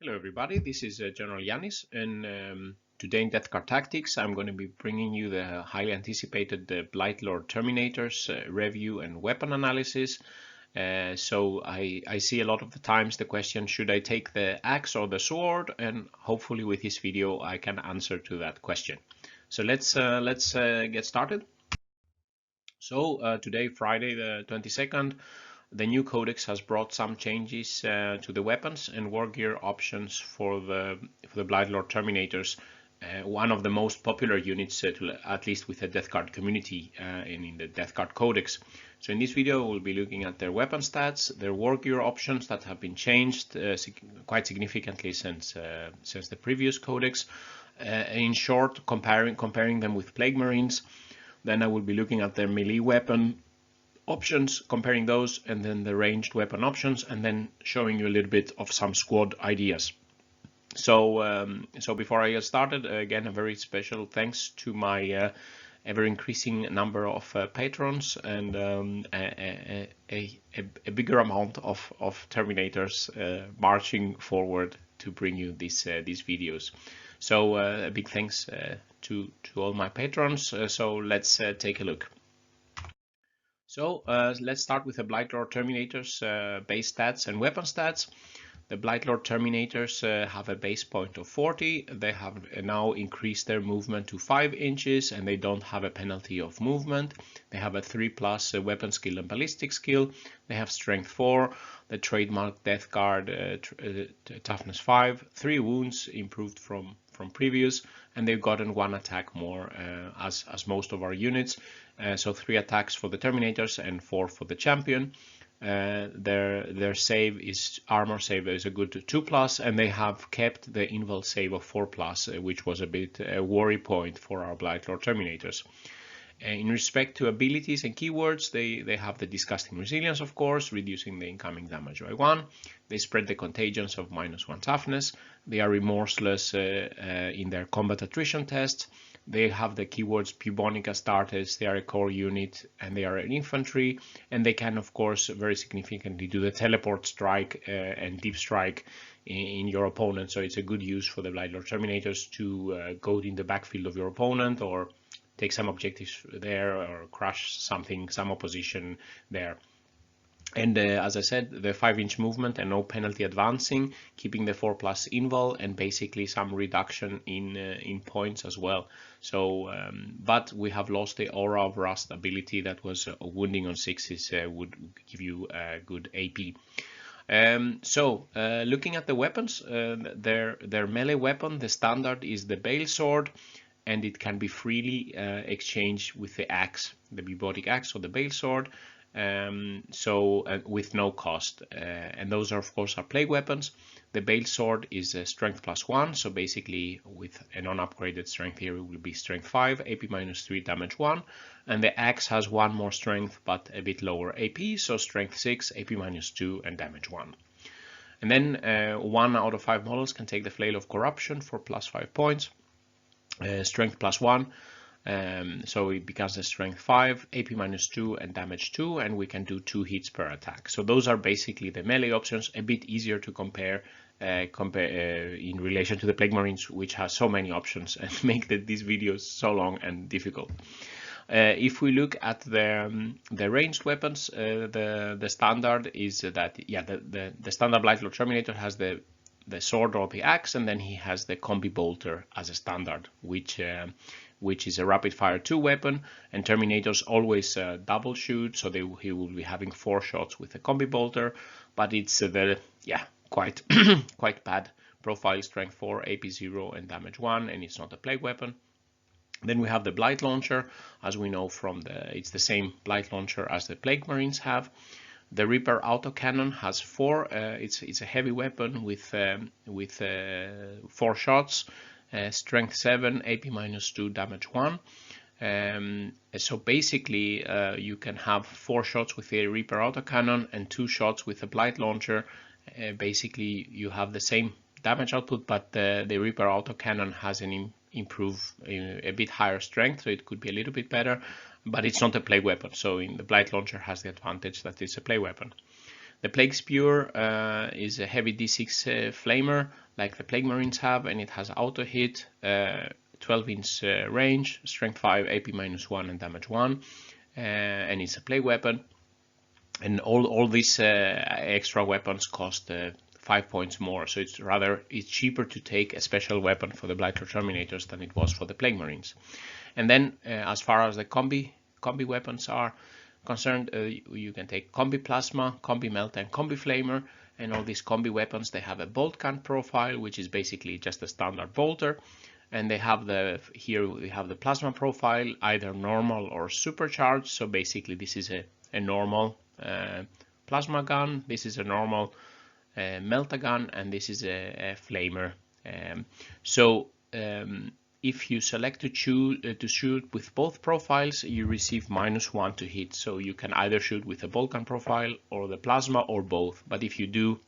Hello everybody, this is General Yanis, and today in Death Card Tactics I'm going to be bringing you the highly anticipated Blightlord Terminators review and weapon analysis. So I see a lot of the times the question, should I take the axe or the sword? And hopefully with this video I can answer to that question. So let's get started. So today, Friday the 22nd, the new codex has brought some changes to the weapons and wargear options for the Blightlord Terminators, one of the most popular units, at least with the Death Card community and in the Death Card codex. So in this video we'll be looking at their weapon stats, their wargear options that have been changed quite significantly since the previous codex. In short, comparing them with Plague Marines. Then I will be looking at their melee weapon options, comparing those, and then the ranged weapon options, and then showing you a little bit of some squad ideas. So before I get started, again, a very special thanks to my ever-increasing number of patrons and a bigger amount of Terminators marching forward to bring you these videos. So a big thanks to all my patrons. So let's take a look. So let's start with the Blightlord Terminators base stats and weapon stats. The Blightlord Terminators have a base point of 40. They have now increased their movement to 5 inches, and they don't have a penalty of movement. They have a 3+ weapon skill and ballistic skill. They have strength 4, the trademark death guard toughness 5, 3 wounds improved from previous, and they've gotten 1 attack more as most of our units. So 3 attacks for the Terminators and 4 for the champion. Their save is armor save is a good 2+, and they have kept the invul save of 4+, which was a bit a worry point for our Blightlord Terminators. In respect to abilities and keywords, they have the disgusting resilience, of course, reducing the incoming damage by 1. They spread the contagions of -1 toughness. They are remorseless in their combat attrition test. They have the keywords Bubotic Astartes. They are a core unit and they are an infantry, and they can, of course, very significantly do the teleport strike and deep strike in your opponent. So it's a good use for the Blightlord Terminators to go in the backfield of your opponent or take some objectives there or crush some opposition there. And as I said, the 5-inch movement and no penalty advancing, keeping the 4+ invul, and basically some reduction in points as well. So, but we have lost the Aura of Rust ability that was wounding on 6s would give you a good AP. Looking at the weapons, their melee weapon, the standard is the Balesword, and it can be freely exchanged with the axe, the Bubotic axe or the Balesword. With no cost, and those are, of course, are plague weapons. The Balesword is a strength +1, so basically with a non-upgraded strength here it will be strength 5, AP -3, damage 1, and the axe has 1 more strength but a bit lower AP, so strength 6, AP -2, and damage 1. And then 1 out of 5 models can take the Flail of Corruption for +5 points, strength +1. So it becomes a strength 5, AP -2, and damage 2, and we can do 2 hits per attack. So those are basically the melee options, a bit easier to compare in relation to the Plague Marines, which has so many options and make these videos so long and difficult. If we look at the ranged weapons, the standard is that the standard Blightlord Terminator has the sword or the axe, and then he has the combi bolter as a standard, which is a rapid fire 2 weapon, and Terminators always double shoot, so he will be having 4 shots with the combi bolter, but it's quite quite bad profile, strength 4, AP 0, and damage 1, and it's not a plague weapon. Then we have the Blight Launcher, as we know from it's the same Blight Launcher as the Plague Marines have. The Reaper autocannon has 4. It's a heavy weapon with 4 shots, strength 7, AP -2, damage 1. So basically, you can have 4 shots with the Reaper autocannon and 2 shots with the Blight Launcher. Basically, you have the same damage output, but the Reaper autocannon has an a bit higher strength, so it could be a little bit better, but it's not a plague weapon. So in the Blight Launcher has the advantage that it's a plague weapon. The Plague Spear is a heavy D6 flamer like the Plague Marines have, and it has auto hit, 12-inch range, strength 5, AP -1 and damage 1, and it's a plague weapon. And all these extra weapons cost 5 points more, so it's cheaper to take a special weapon for the Blightlord Terminators than it was for the Plague Marines. And then as far as the combi weapons are concerned, you can take Combi Plasma, Combi Melt, and Combi Flamer. And all these combi weapons, they have a bolt can profile, which is basically just a standard bolter. And they have here we have the plasma profile, either normal or supercharged. So basically this is a normal plasma gun, this is a normal melta gun, and this is a flamer. If you select to shoot with both profiles, you receive -1 to hit. So you can either shoot with the bolt gun profile or the plasma or both. But if you do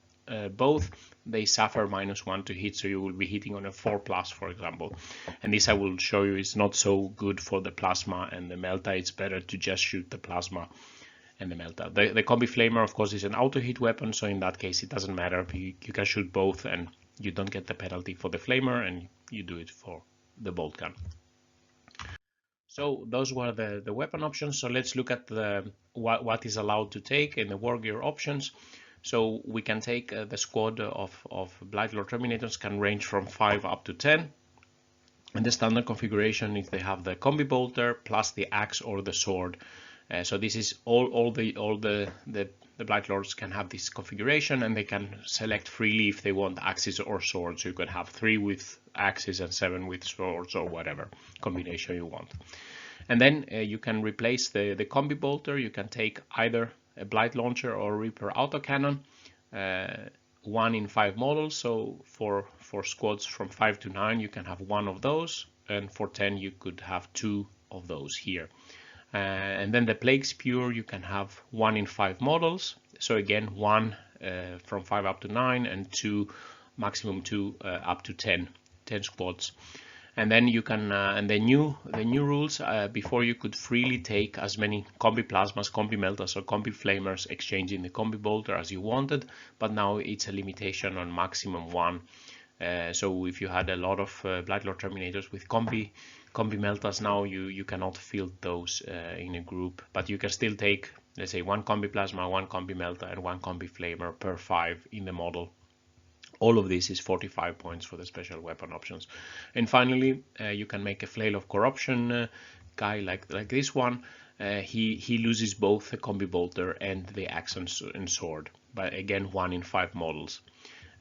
both, they suffer -1 to hit, so you will be hitting on a 4+, for example. And this I will show you is not so good for the plasma and the melta. It's better to just shoot the plasma and the melta. The combi flamer, of course, is an auto hit weapon, so in that case it doesn't matter. You can shoot both and you don't get the penalty for the flamer, and you do it for the bolt gun. So those were the weapon options. So let's look at what is allowed to take in the Wargear options. So we can take the squad of Blightlord Terminators can range from 5 up to 10. And the standard configuration is they have the combi bolter plus the axe or the sword. So this is all the Blightlords can have this configuration, and they can select freely if they want axes or swords. So you can have 3 with axes and 7 with swords, or whatever combination you want. And then you can replace the combi bolter. You can take either a Blight launcher or Reaper autocannon, 1 in 5 models. So for squads from 5 to 9, you can have 1 of those, and for 10 you could have 2 of those here. And then the Plague Spear, you can have 1 in 5 models. So again, 1 from 5 up to 9, and 2, maximum 2 up to 10 squads. And then you can, and the new rules, before you could freely take as many combi plasmas, combi meltas, or combi flamers, exchanging the combi bolter as you wanted, but now it's a limitation on maximum 1. So if you had a lot of Blightlord Terminators with combi meltas, now you cannot field those in a group, but you can still take, let's say, 1 combi plasma, 1 combi melta, and 1 combi flamer per 5 in the model. All of this is 45 points for the special weapon options. And finally, you can make a Flail of Corruption guy like this one. He loses both the combi bolter and the axe and sword, but again 1 in 5 models.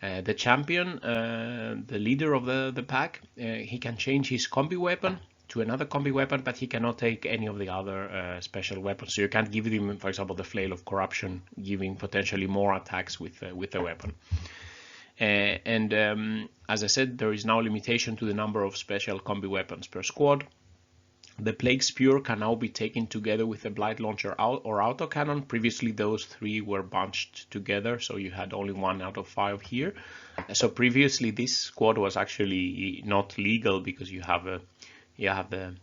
The champion, the leader of the pack, he can change his combi weapon to another combi weapon, but he cannot take any of the other special weapons. So you can't give him, for example, the Flail of Corruption, giving potentially more attacks with the weapon. As I said, there is now limitation to the number of special combi weapons per squad. The Plague Spear can now be taken together with a Blight Launcher or Autocannon. Previously, those 3 were bunched together, so you had only 1 out of 5 here. So previously, this squad was actually not legal because you have the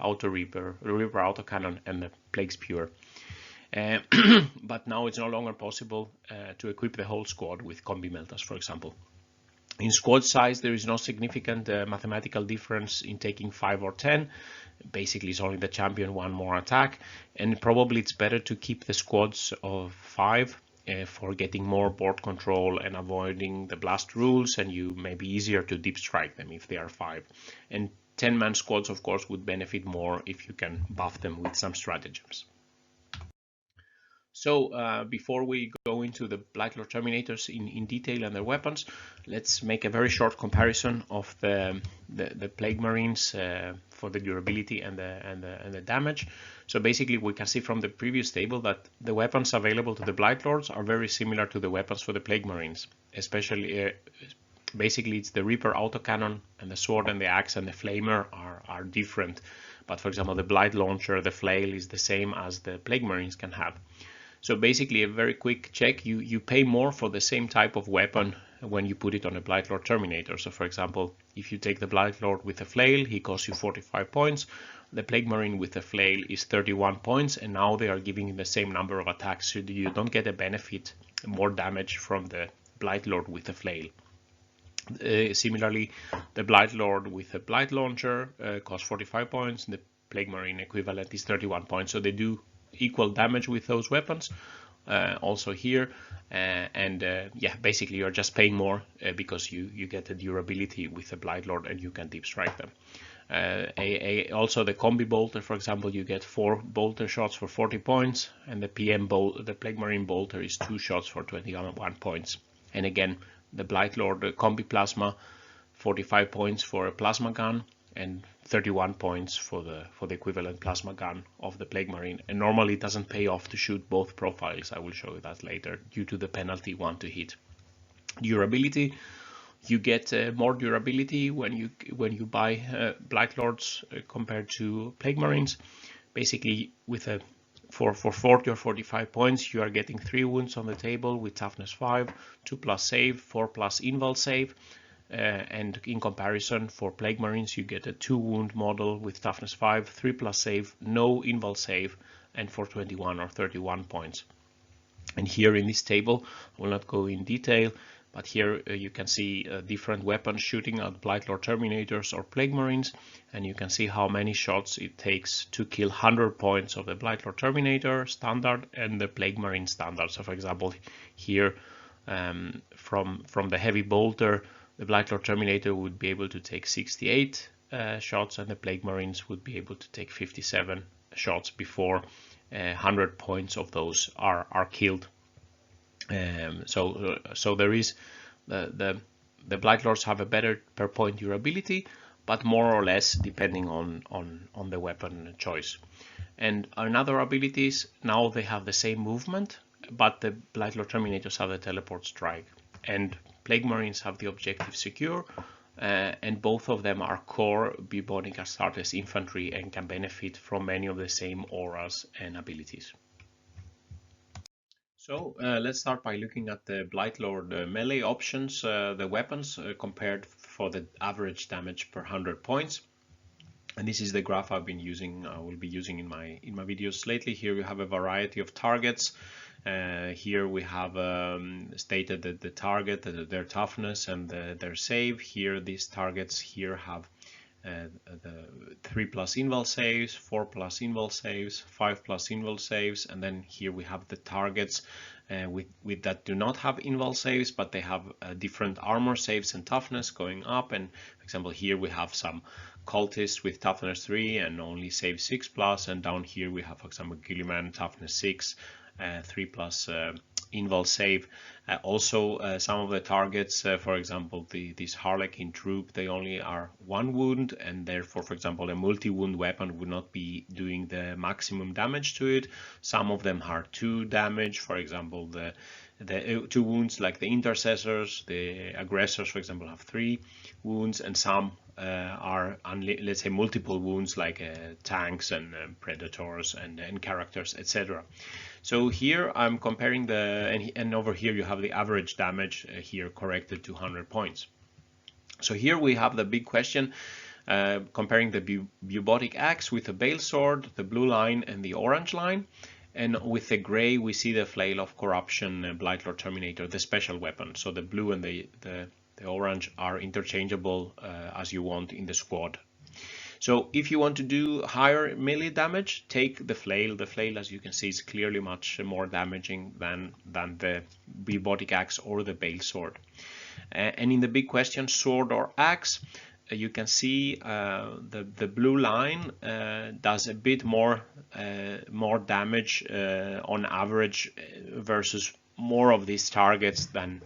Auto Reaper Autocannon and the Plague Spear. But now it's no longer possible to equip the whole squad with combi meltas, for example. In squad size, there is no significant mathematical difference in taking 5 or 10. Basically, it's only the champion 1 more attack, and probably it's better to keep the squads of 5 for getting more board control and avoiding the blast rules, and you may be easier to deep strike them if they are 5. And 10-man squads, of course, would benefit more if you can buff them with some stratagems. So before we go into the Blightlord Terminators in detail and their weapons, let's make a very short comparison of the Plague Marines for the durability and the damage. So basically, we can see from the previous table that the weapons available to the Blightlords are very similar to the weapons for the Plague Marines. Especially, basically, it's the Reaper autocannon and the sword and the axe and the flamer are different. But for example, the Blight Launcher, the flail is the same as the Plague Marines can have. So basically, a very quick check, you pay more for the same type of weapon when you put it on a Blightlord Terminator. So for example, if you take the Blightlord with a flail, he costs you 45 points. The Plague Marine with a flail is 31 points, and now they are giving you the same number of attacks, so you don't get a benefit more damage from the Blightlord with the flail. Similarly, the Blightlord with a Blight Launcher costs 45 points, and the Plague Marine equivalent is 31 points. So they do equal damage with those weapons. Also here, yeah, basically you're just paying more because you get the durability with the Blightlord and you can deep strike them. Also the combi bolter, for example, you get 4 bolter shots for 40 points, and the the Plague Marine bolter is 2 shots for 21 points. And again, the Blightlord combi plasma, 45 points for a plasma gun and 31 points for the equivalent plasma gun of the Plague Marine. And normally it doesn't pay off to shoot both profiles. I will show you that later due to the penalty 1 to hit. Durability. You get more durability when you buy Blightlords compared to Plague Marines. Basically, with a for 40 or 45 points, you are getting 3 wounds on the table with toughness 5, 2+ save, 4+ invul save. And in comparison, for Plague Marines, you get a 2 wound model with toughness 5, 3+ save, no invul save, and for 21 or 31 points. And here in this table, I will not go in detail, but here you can see different weapons shooting at Blightlord Terminators or Plague Marines, and you can see how many shots it takes to kill 100 points of the Blightlord Terminator standard and the Plague Marine standard. So for example, here from the heavy bolter, the Blightlord Terminator would be able to take 68 shots, and the Plague Marines would be able to take 57 shots before 100 points of those are killed. So there is the Blightlords have a better per point durability, but more or less depending on the weapon choice. And another abilities, now they have the same movement, but the Blightlord Terminators have the teleport strike, and Plague Marines have the objective secure, and both of them are core Bubotic Astartes infantry and can benefit from many of the same auras and abilities. So let's start by looking at the Blightlord Melee options, the weapons compared for the average damage per 100 points. And this is the graph I've been using, I will be using in my videos lately. Here we have a variety of targets. Here we have stated that the target, their toughness and their save. Here these targets here have the 3+ invul saves, 4+ invul saves, 5+ invul saves, and then here we have the targets with that do not have invul saves, but they have different armor saves and toughness going up. And for example, here we have some cultists with toughness 3 and only save 6+, and down here we have, for example, Gilliman toughness 6, 3+ invul save. Also some of the targets, for example this Harlequin troop, they only are 1 wound, and therefore, for example, a multi-wound weapon would not be doing the maximum damage to it. Some of them are 2 damage, for example the 2 wounds like the intercessors. The aggressors, for example, have 3 wounds, and some are, let's say, multiple wounds like tanks and predators and characters, etc. So here I'm comparing and over here you have the average damage here corrected to 100 points. So here we have the big question, comparing the Bubotic axe with the Balesword, the blue line and the orange line. And with the gray we see the Flail of Corruption Blightlord Terminator, the special weapon. So the blue and the orange are interchangeable as you want in the squad. So if you want to do higher melee damage, take the Flail. The Flail, as you can see, is clearly much more damaging than the Bubotic axe or the Balesword. And in the big question, sword or axe, you can see the blue line does a bit more damage on average versus more of these targets than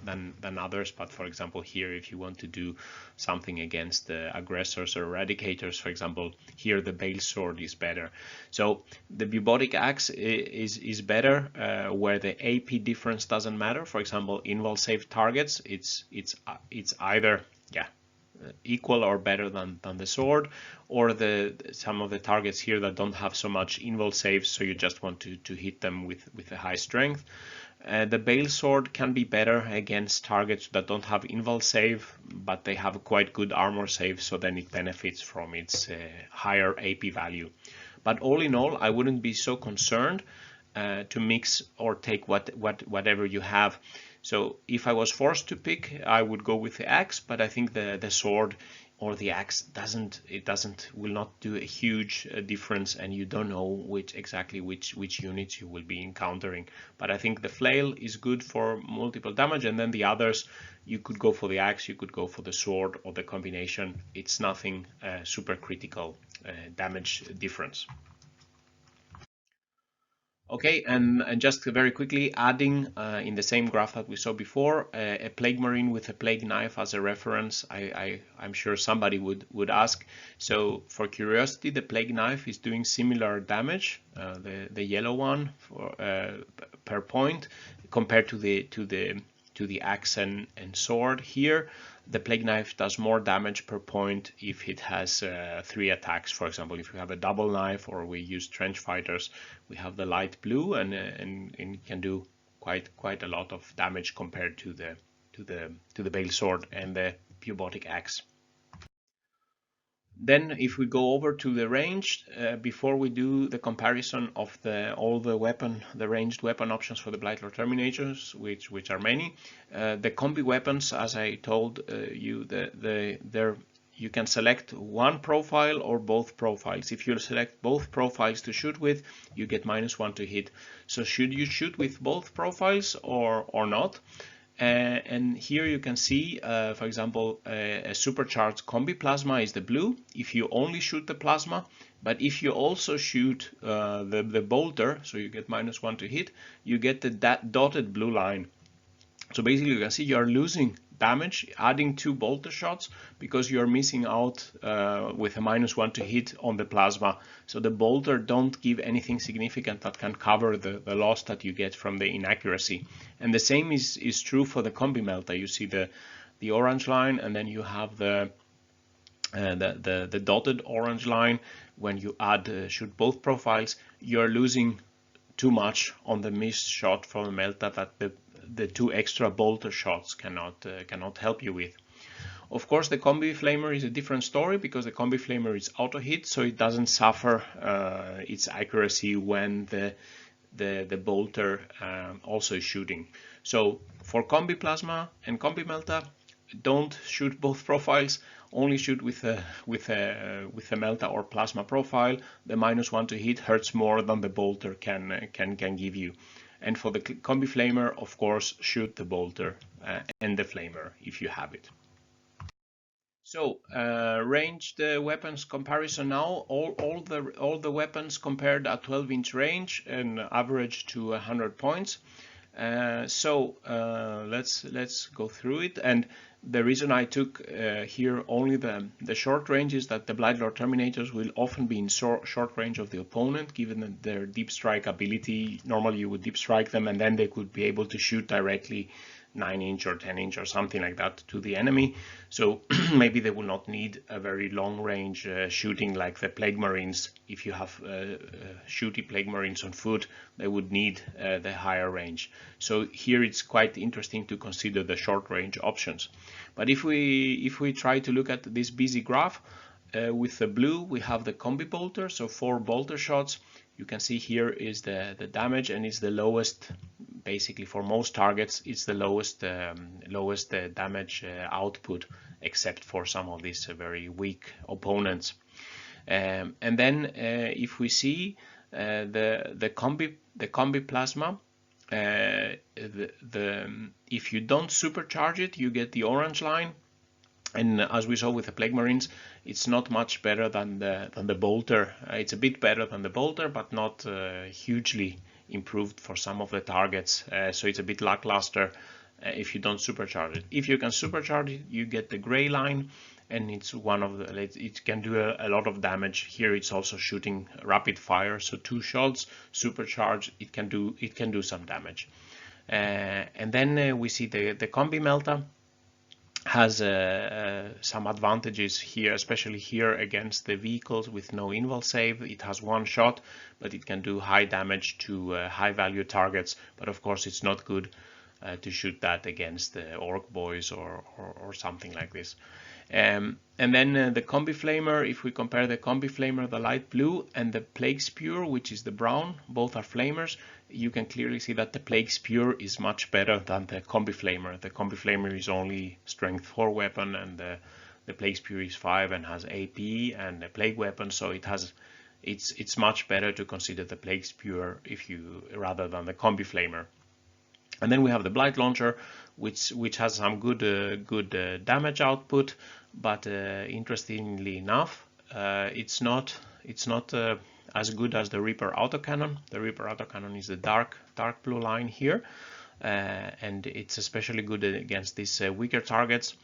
others. But for example, here if you want to do something against the aggressors or eradicators, for example, here the Balesword is better. So the Bubotic axe is better where the AP difference doesn't matter. For example, invul save targets, it's either equal or better than the sword, or some of the targets here that don't have so much invul saves, so you just want to hit them with a high strength. The Balesword can be better against targets that don't have invul save, but they have quite good armor save, so then it benefits from its higher AP value. But all in all, I wouldn't be so concerned to mix or take whatever you have. So if I was forced to pick, I would go with the axe, but I think the sword or the axe will not do a huge difference, and you don't know which units you will be encountering. But I think the flail is good for multiple damage, and then the others, you could go for the axe, you could go for the sword, or the combination. It's nothing super critical damage difference. Okay, and just very quickly adding in the same graph that we saw before, a plague marine with a plague knife as a reference. I'm sure somebody would ask. So for curiosity, the plague knife is doing similar damage, the yellow one per point, compared to the axe and sword here. The plague knife does more damage per point if it has 3 attacks. For example, if you have a double knife, or we use trench fighters, we have the light blue, and it can do quite a lot of damage compared to the Balesword and the Bubotic axe. Then if we go over to the ranged, before we do the comparison of all the ranged weapon options for the Blightlord Terminators, which are many, the combi weapons, as I told you, you can select one profile or both profiles. If you select both profiles to shoot with, you get -1 to hit. So should you shoot with both profiles or not? And here you can see, for example, a supercharged combi plasma is the blue if you only shoot the plasma, but if you also shoot the bolter, so you get -1 to hit, you get the dotted blue line. So basically you can see you are losing damage adding 2 bolter shots because you are missing out with a -1 to hit on the plasma. So the bolter don't give anything significant that can cover the loss that you get from the inaccuracy. And the same is true for the combi melta. You see the orange line, and then you have the dotted orange line. When you shoot both profiles, you're losing too much on the missed shot from the melta that the 2 extra bolter shots cannot help you with. Of course, the combi flamer is a different story because the combi flamer is auto hit, so it doesn't suffer its accuracy when the bolter also is shooting. So for combi plasma and combi melta, don't shoot both profiles. Only shoot with a melta or plasma profile. The -1 to hit hurts more than the bolter can give you. And for the combi flamer, of course, shoot the bolter and the flamer if you have it. So ranged weapons comparison now. All the weapons compared at 12-inch range and average to 100 points. So let's go through it. And the reason I took here only the short range is that the Blightlord Terminators will often be in short range of the opponent, given their deep strike ability. Normally you would deep strike them and then they could be able to shoot directly 9-inch or 10-inch or something like that to the enemy. So maybe they will not need a very long range shooting like the Plague Marines. If you have shooty Plague Marines on foot, they would need the higher range. So here it's quite interesting to consider the short range options. But if we try to look at this busy graph, with the blue we have the combi bolter, so 4 bolter shots. You can see here is the damage, and it's the lowest. Basically, for most targets, it's the lowest damage output, except for some of these very weak opponents. And then if we see the combi plasma, if you don't supercharge it, you get the orange line. And as we saw with the Plague Marines, it's not much better than the bolter. It's a bit better than the bolter, but not hugely improved for some of the targets. So it's a bit lackluster if you don't supercharge it. If you can supercharge it, you get the gray line, and it's it can do a lot of damage. Here it's also shooting rapid fire, so 2 shots supercharged, it can do some damage. And then we see the combi melta has some advantages here, especially here against the vehicles with no invul save. It has 1 shot, but it can do high damage to high value targets. But of course it's not good to shoot that against the orc boys or something like this. And then the Combi Flamer, if we compare the Combi Flamer, the light blue, and the Plague Spear, which is the brown, both are flamers, you can clearly see that the Plague Spear is much better than the Combi Flamer. The Combi Flamer is only strength 4 weapon, and the Plague Spear is 5 and has AP and a Plague weapon, so it's much better to consider the Plague Spear rather than the Combi Flamer. And then we have the Blight Launcher, which has some good damage output, but interestingly enough, it's not as good as the Reaper Autocannon. The Reaper Autocannon is the dark blue line here, and it's especially good against these weaker targets.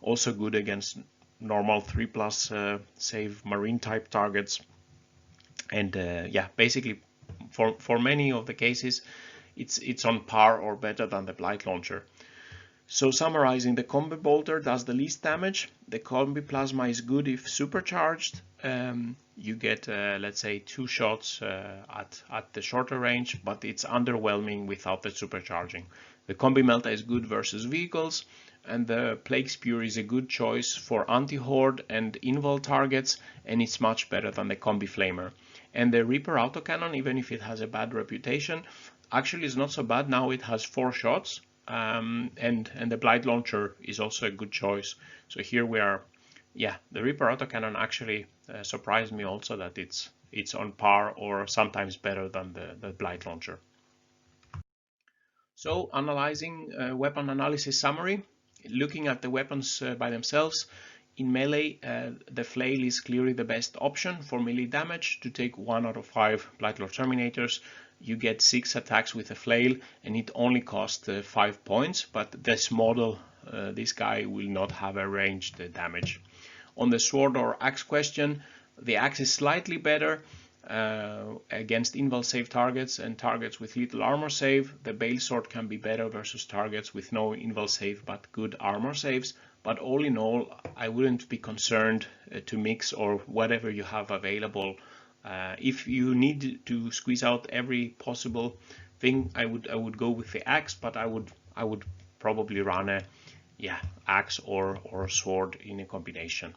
Also good against normal 3+ save marine type targets, and yeah, basically for many of the cases, it's on par or better than the Blight Launcher. So summarizing, the Combi Bolter does the least damage. The Combi Plasma is good if supercharged. You get, let's say, 2 shots at the shorter range, but it's underwhelming without the supercharging. The Combi Melta is good versus vehicles, and the Plague Spear is a good choice for anti-horde and invul targets, and it's much better than the Combi Flamer. And the Reaper Autocannon, even if it has a bad reputation, actually is not so bad. Now it has 4 shots, and the Blight Launcher is also a good choice. So here we are. Yeah, the Reaper Autocannon actually surprised me also that it's on par or sometimes better than the Blight Launcher. So analyzing weapon analysis summary, looking at the weapons by themselves. In melee, the flail is clearly the best option for melee damage. To take 1 out of 5 Blightlord Terminators, you get 6 attacks with a flail, and it only costs 5 points, but this model, this guy will not have a ranged damage. On the sword or axe question, the axe is slightly better against invul save targets and targets with little armor save. The Balesword can be better versus targets with no invul save but good armor saves. But all in all, I wouldn't be concerned to mix or whatever you have available. If you need to squeeze out every possible thing, I would go with the axe, but I would probably run a axe or sword in a combination.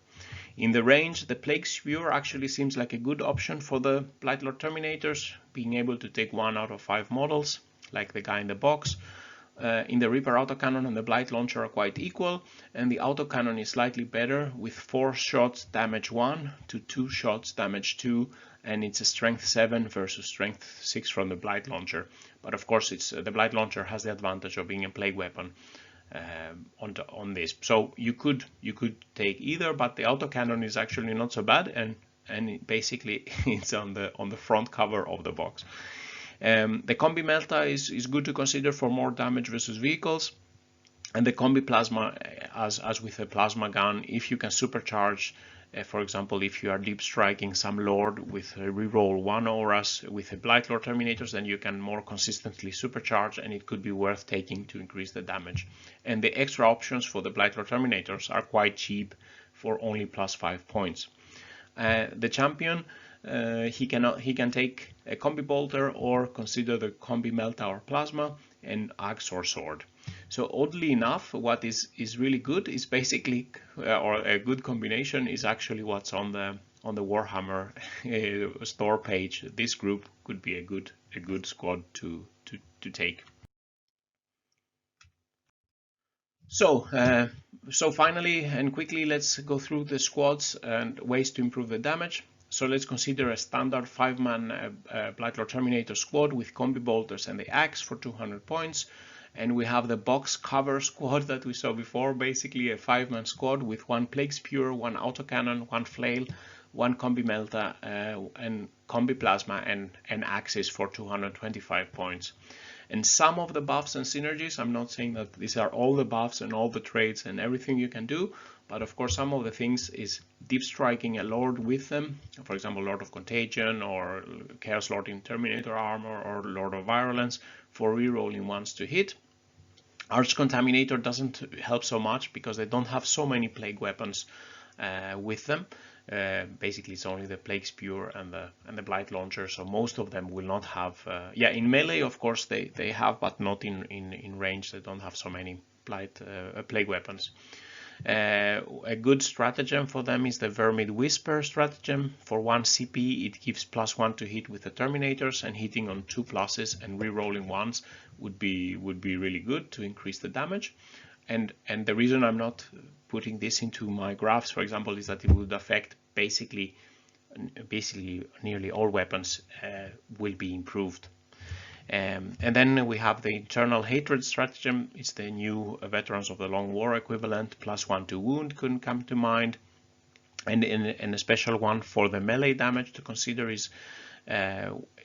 In the range, the Plague Spear actually seems like a good option for the Blightlord Terminators, being able to take 1 out of 5 models, like the guy in the box. In the Reaper Autocannon and the Blight Launcher are quite equal, and the Autocannon is slightly better with 4 shots damage 1 to 2 shots damage 2, and it's a strength 7 versus strength 6 from the Blight Launcher. But of course, the Blight Launcher has the advantage of being a plague weapon on this. So you could take either, but the Autocannon is actually not so bad, and basically it's on the front cover of the box. The Combi Melta is good to consider for more damage versus vehicles, and the Combi Plasma, as with a plasma gun, if you can supercharge, for example, if you are deep striking some lord with reroll 1 auras with a Blightlord Terminators, then you can more consistently supercharge, and it could be worth taking to increase the damage. And the extra options for the Blightlord Terminators are quite cheap for only +5 points. The champion, he can take a Combi Bolter or consider the Combi Melta or Plasma, and axe or sword. So oddly enough, what is really good is basically, or a good combination is actually what's on the Warhammer store page. This group could be a good squad to take. So finally and quickly, let's go through the squads and ways to improve the damage. So let's consider a standard 5-man Blightlord Terminator squad with Combi Bolters and the axe for 200 points. And we have the box cover squad that we saw before, basically a 5-man squad with 1 Plague Spear, 1 Autocannon, 1 Flail, 1 Combi Melta, and Combi Plasma, and axes for 225 points. And some of the buffs and synergies, I'm not saying that these are all the buffs and all the traits and everything you can do, but of course some of the things is deep striking a lord with them, for example Lord of Contagion or Chaos Lord in Terminator armor or Lord of Virulence for rerolling ones to hit. Arch Contaminator doesn't help so much because they don't have so many plague weapons with them, Basically it's only the Plague Spear and the Blight Launcher, so most of them will not have, yeah, in melee of course they have, but not in range. They don't have so many plague weapons. A good stratagem for them is the Vermid Whisper stratagem. For 1 CP it gives +1 to hit with the Terminators, and hitting on 2 pluses and re-rolling ones would be really good to increase the damage. And the reason I'm not putting this into my graphs, for example, is that it would affect basically nearly all weapons will be improved. And then we have the Internal Hatred stratagem. It's the new Veterans of the Long War equivalent. +1 to wound couldn't come to mind. And a special one for the melee damage to consider is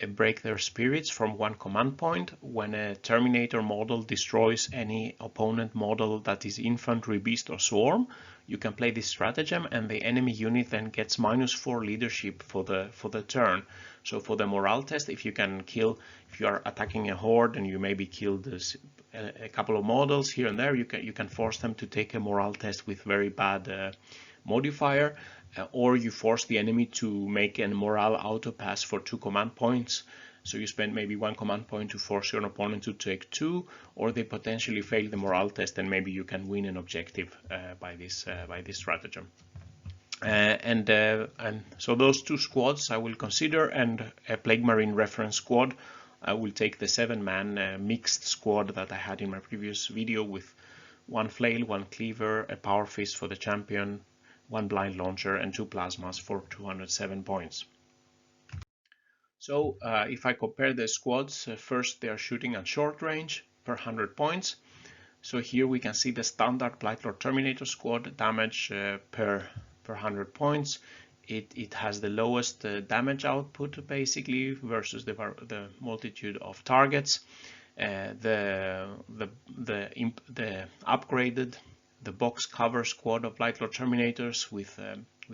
break their spirits from 1 command point. When a Terminator model destroys any opponent model that is infantry, beast or swarm, you can play this stratagem, and the enemy unit then gets -4 leadership for the turn. So for the morale test, if you are attacking a horde and you maybe killed a couple of models here and there, you can force them to take a morale test with very bad modifier, or you force the enemy to make a morale auto pass for 2 command points. So you spend maybe 1 command point to force your opponent to take 2, or they potentially fail the morale test, and maybe you can win an objective by this stratagem. And so those 2 squads I will consider, and a Plague Marine reference squad. I will take the 7-man mixed squad that I had in my previous video, with 1 flail, 1 cleaver, a power fist for the champion, 1 blind launcher and 2 plasmas for 207 points. So if I compare the squads, first they are shooting at short range per 100 points. So here we can see the standard Blightlord Terminator squad damage per 100 points. It has the lowest damage output basically versus the multitude of targets. The upgraded, the box cover squad of Blightlord Terminators with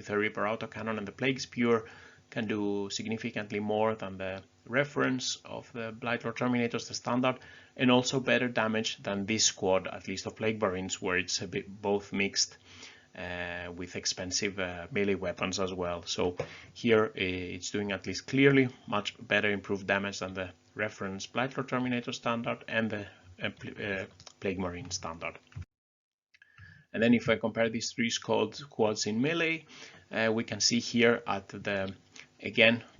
a Reaper autocannon and the Plague Spear can do significantly more than the reference of the Blightlord Terminators, the standard, and also better damage than this squad, at least of Plague Marines, where it's a bit both mixed with expensive melee weapons as well. So here it's doing at least clearly much better improved damage than the reference Blightlord Terminator standard and the Plague Marine standard. And then if I compare these 3 squads in melee, we can see here at the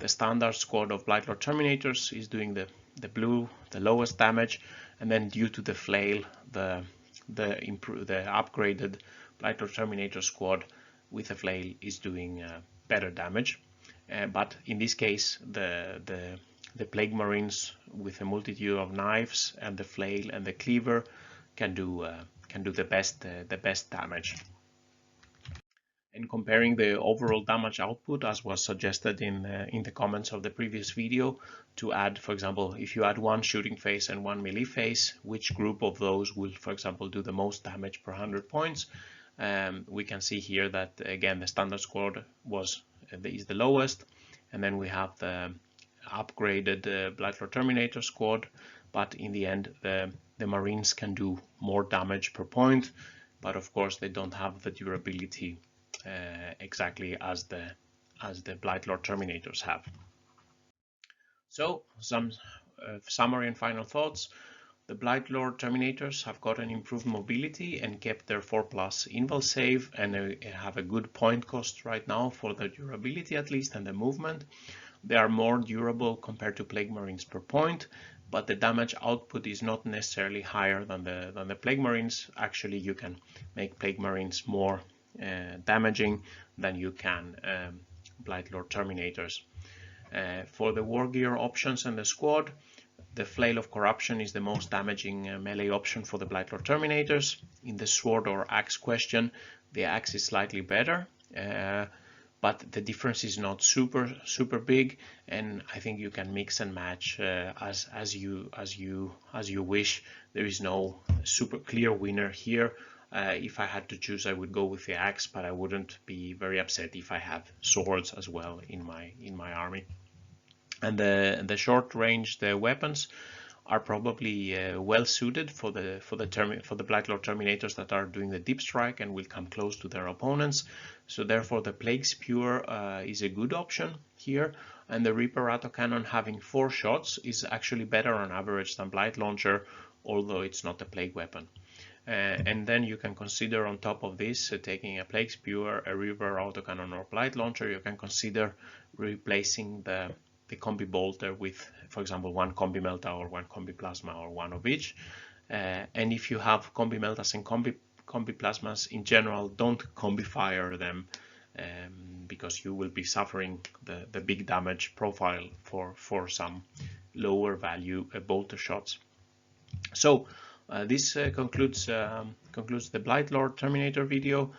standard squad of Blightlord Terminators is doing the blue, the lowest damage, and then due to the flail, the upgraded Blightlord Terminator squad with a flail is doing better damage. But in this case, the Plague Marines with a multitude of knives and the flail and the cleaver can do the best damage. And comparing the overall damage output, as was suggested in the comments of the previous video, to add, for example, if you add 1 shooting phase and 1 melee phase, which group of those will, for example, do the most damage per 100 points? We can see here that again the standard squad is the lowest, and then we have the upgraded Blightlord Terminator squad, but in the end the Marines can do more damage per point, but of course they don't have the durability exactly as the Blightlord Terminators have. So some summary and final thoughts. The Blightlord Terminators have got an improved mobility and kept their 4+ invul save, and have a good point cost right now for the durability at least and the movement. They are more durable compared to Plague Marines per point, but the damage output is not necessarily higher than the Plague Marines. Actually, you can make Plague Marines more damaging than you can Blightlord Terminators. For the Wargear options and the squad, the Flail of Corruption is the most damaging melee option for the Blightlord Terminators. In the sword or axe question, the axe is slightly better, but the difference is not super big, and I think you can mix and match as you wish. There is no super clear winner here. If I had to choose, I would go with the axe, but I wouldn't be very upset if I have swords as well in my army. And the short range, the weapons, are probably well suited for the Blightlord Terminators that are doing the deep strike and will come close to their opponents. So therefore the Plague Spewer is a good option here, and the Reaper Autocannon having 4 shots is actually better on average than Blight Launcher, although it's not a plague weapon. And then you can consider on top of this taking a Plague Spewer, a Reaper Autocannon or Blight Launcher. You can consider replacing the Combi Bolter with, for example, 1 Combi Melta or 1 Combi Plasma or 1 of each. And if you have Combi Meltas and Combi Plasmas in general, don't Combi Fire them because you will be suffering the big damage profile for some lower value bolter shots. So this concludes the Blightlord Terminator video.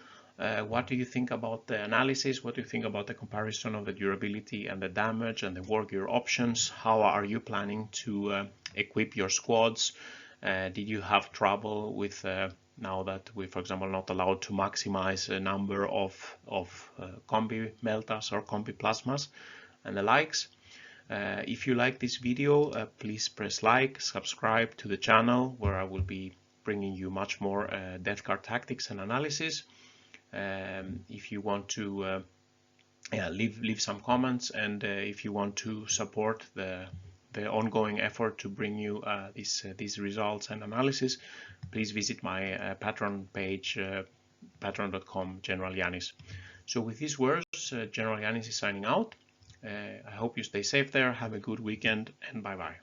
What do you think about the analysis? What do you think about the comparison of the durability and the damage and the Wargear options? How are you planning to equip your squads? Did you have trouble with now that we, for example, not allowed to maximize a number of Combi Meltas or Combi Plasmas and the likes? If you like this video, please press like, subscribe to the channel, where I will be bringing you much more death card tactics and analysis. If you want to leave some comments, and if you want to support the ongoing effort to bring you these results and analysis, please visit my Patreon page, patreon.com General Yanis. So with these words, General Yanis is signing out. I hope you stay safe there. Have a good weekend, and bye bye.